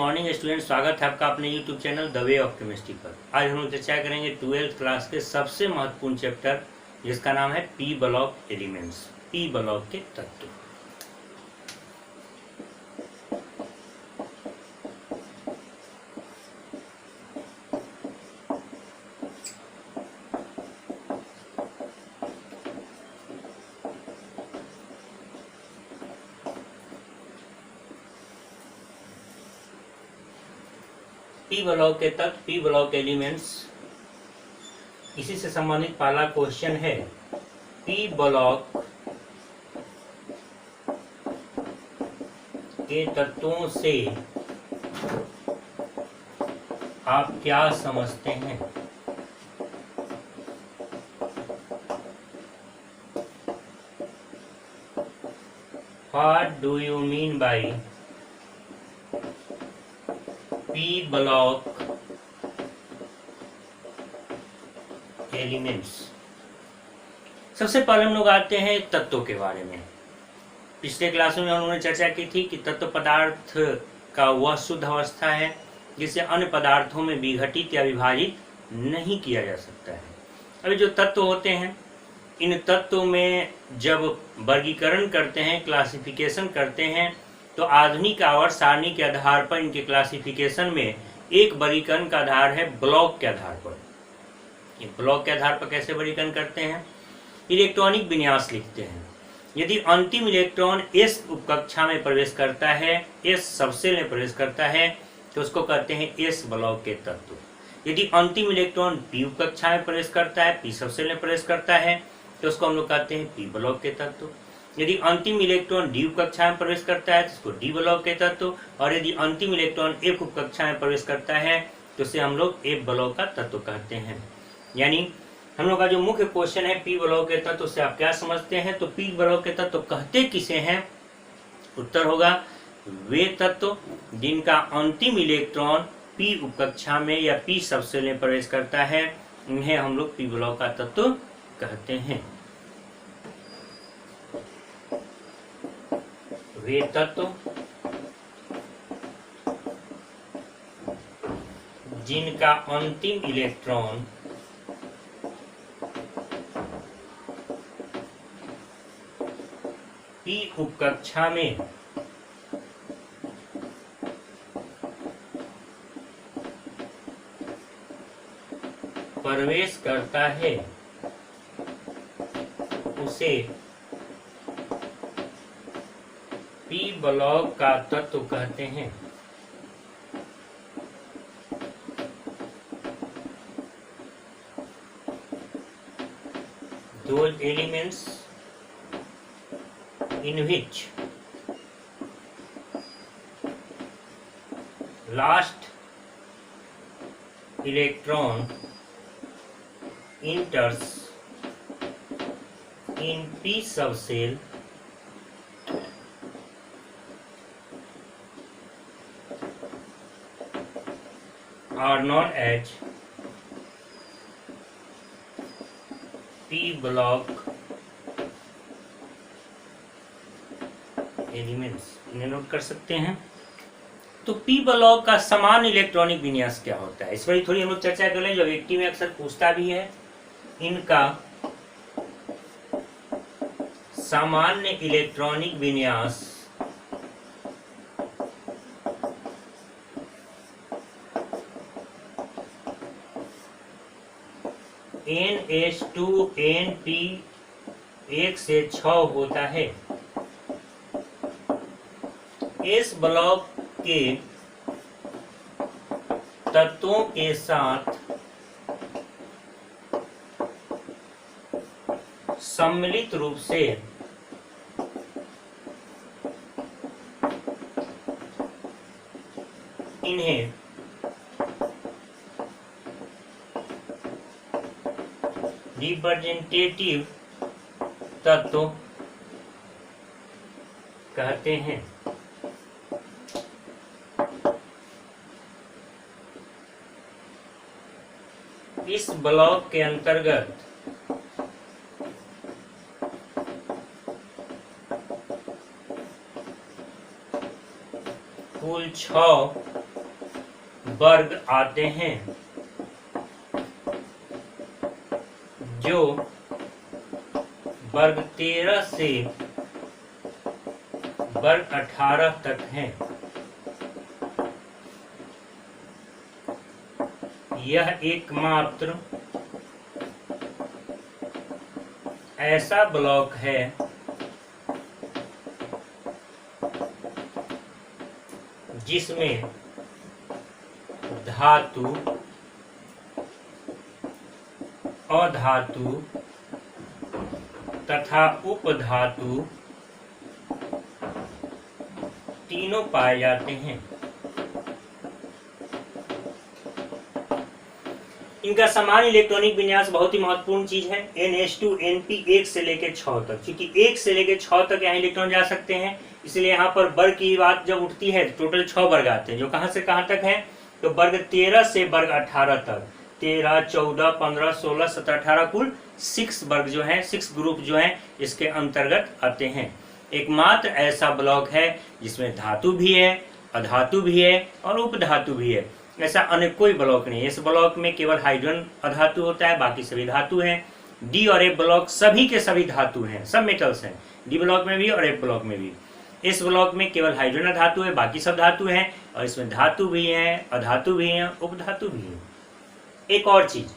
Morning student, स्वागत है आपका अपने YouTube channel the way of chemistry पर। आज हम लोग चर्चा करेंगे 12th क्लास के सबसे महत्वपूर्ण चैप्टर जिसका नाम है P block elements, P block के तत्व। पी ब्लॉक के तत्व, पी ब्लॉक एलिमेंट्स, इसी से संबंधित पहला क्वेश्चन है पी ब्लॉक के तत्वों से आप क्या समझते हैं? What do you mean by P block elements? सबसे पहले हम लोग आते हैं तत्वों के बारे में। पिछले क्लास में हम लोगों ने चर्चा की थी कि तत्व पदार्थ का वह शुद्ध अवस्था है जिसे अन्य पदार्थों में विघटित या विभाजित नहीं किया जा सकता है। अभी जो तत्व होते हैं, इन तत्वों में जब वर्गीकरण करते हैं, क्लासिफिकेशन करते हैं, तो आधुनिक आवर्त सारणी के आधार पर इनके क्लासिफिकेशन में एक वर्गीकरण का आधार है ब्लॉक के आधार पर। ये ब्लॉक के आधार पर कैसे वर्गीकरण करते हैं? इलेक्ट्रॉनिक विन्यास लिखते हैं। यदि अंतिम इलेक्ट्रॉन एस उपकक्षा में प्रवेश करता है, एस सबसेल में प्रवेश करता है, तो उसको कहते हैं एस ब्लॉक के तत्व। यदि अंतिम इलेक्ट्रॉन पी उपकक्षा में प्रवेश करता है, पी सबसेल में प्रवेश करता है, तो उसको हम लोग कहते हैं पी ब्लॉक के तत्व। यदि अंतिम इलेक्ट्रॉन डी उपकक्षा में प्रवेश करता है तो उसको डी ब्लॉक के तत्व, और यदि अंतिम इलेक्ट्रॉन एफ उपकक्षा में प्रवेश करता है तो उसे हम लोग एफ ब्लॉक का तत्व कहते हैं। यानी हम लोग का जो मुख्य क्वेश्चन है पी ब्लॉक के तत्व से आप क्या समझते हैं, तो पी ब्लॉक के तत्व कहते किसे हैं? उत्तर होगा वे तत्व जिनका अंतिम इलेक्ट्रॉन पी उपकक्षा में या पी सबसेल में प्रवेश करता है, इन्हें हम लोग पी ब्लॉक का तत्व कहते हैं। वे तत्व जिनका अंतिम इलेक्ट्रॉन पी उपकक्षा में प्रवेश करता है उसे पी ब्लॉक का तत्व कहते हैं। Those elements in which last electron enters in p subcell are known as p block elements. इन्हें नोट कर सकते हैं। तो पी ब्लॉक का समान इलेक्ट्रॉनिक विन्यास क्या होता है, इस पर थोड़ी हम लोग चर्चा कर लें, जो व्यक्ति में अक्सर पूछता भी है। इनका सामान्य इलेक्ट्रॉनिक विन्यास NH2NP 1 से 6 होता है। इस ब्लॉक के तत्वों के साथ सम्मिलित रूप से इन्हें रिप्रेजेंटेटिव तत्व कहते हैं। इस ब्लॉक के अंतर्गत कुल 6 वर्ग आते हैं जो वर्ग 13 से वर्ग 18 तक हैं। यह एकमात्र ऐसा ब्लॉक है जिसमें धातु, अधातु तथा उपधातु तीनों पाए जाते हैं। इनका समान इलेक्ट्रॉनिक विन्यास बहुत ही महत्वपूर्ण चीज है। NH2 NP 1 से लेकर 6 तक, क्योंकि 1 से लेकर 6 तक यहाँ इलेक्ट्रॉन जा सकते हैं, इसलिए यहाँ पर वर्ग की बात जब उठती है तो टोटल 6 वर्ग आते हैं, जो कहां से कहां तक है, तो वर्ग 13 से वर्ग 18 तक। 13, 14, 15, 16, 17, 18 कुल 6 वर्ग जो है, 6 ग्रुप जो है इसके अंतर्गत आते हैं। एकमात्र ऐसा ब्लॉक है जिसमें धातु भी है, अधातु भी है और उपधातु भी है। ऐसा अन्य कोई ब्लॉक नहीं है। इस ब्लॉक में केवल हाइड्रोजन अधातु होता है, बाकी सभी धातु हैं। डी और एफ ब्लॉक सभी के सभी धातु हैं, सब मेटल्स हैं, डी ब्लॉक में भी और एफ ब्लॉक में भी। इस ब्लॉक में केवल हाइड्रोजन धातु है, बाकी सब धातु हैं, और इसमें धातु भी है, अधातु भी है, उपधातु भी है। एक और चीज,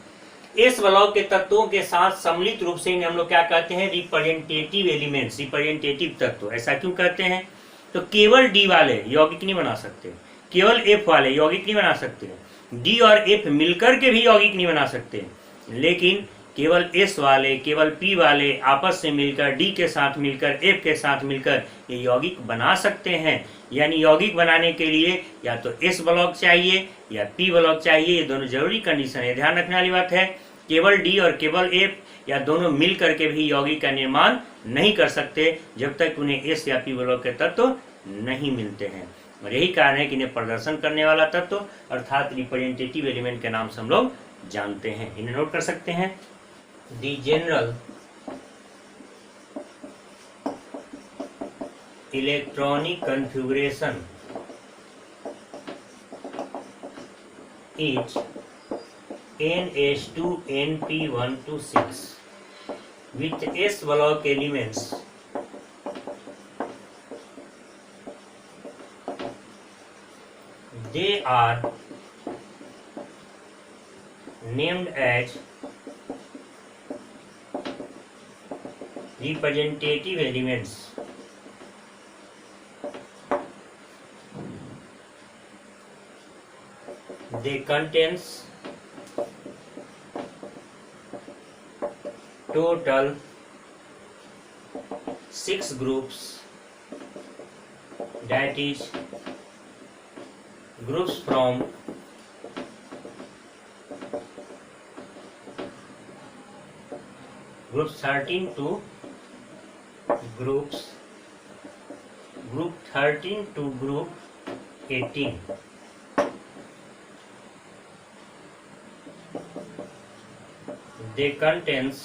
इस ब्लॉक के तत्वों के साथ सम्मिलित रूप से इन्हें हम लोग क्या कहते हैं, रिप्रेजेंटेटिव एलिमेंट्स, रिप्रेजेंटेटिव तत्व। ऐसा क्यों कहते हैं, तो केवल डी वाले यौगिक नहीं बना सकते, केवल एफ वाले यौगिक नहीं बना सकते, डी और एफ मिलकर के भी यौगिक नहीं बना सकते, लेकिन केवल एस वाले, केवल पी वाले आपस से मिलकर, डी के साथ मिलकर, एफ के साथ मिलकर ये यौगिक बना सकते हैं। यानी यौगिक बनाने के लिए या तो एस ब्लॉक चाहिए या पी ब्लॉक चाहिए, ये दोनों जरूरी कंडीशन है। ध्यान रखने वाली बात है, केवल डी और केवल एफ या दोनों मिल करके भी यौगिक का निर्माण नहीं कर सकते जब तक उन्हें एस या पी ब्लॉक के तत्व नहीं मिलते हैं। और यही कारण है कि इन्हें प्रदर्शन करने वाला तत्व अर्थात रिप्रेजेंटेटिव एलिमेंट के नाम से हम लोग जानते हैं। इन्हें नोट कर सकते हैं। The general electronic configuration is NH2 NP126 with S block elements they are named as representative elements. They contains total 6 groups, that is groups from group 13 to group 13 to group 18. They contains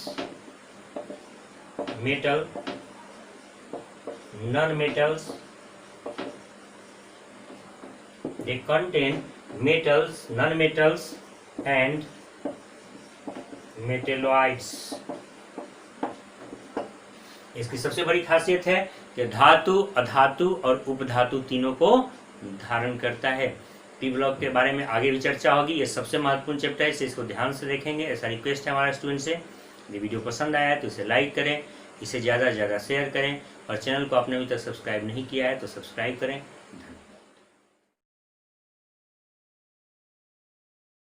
metal, non-metals. They contain metals, non-metals and metalloids. इसकी सबसे बड़ी खासियत है कि धातु, अधातु और उपधातु तीनों को धारण करता है। पी ब्लॉक के बारे में आगे भी चर्चा होगी, ये सबसे महत्वपूर्ण चैप्टर है, इसे इसको ध्यान से देखेंगे, ऐसा रिक्वेस्ट है हमारे स्टूडेंट से। यदि वीडियो पसंद आया है तो इसे लाइक करें, इसे ज़्यादा से ज़्यादा शेयर करें, और चैनल को आपने अभी तक सब्सक्राइब नहीं किया है तो सब्सक्राइब करें।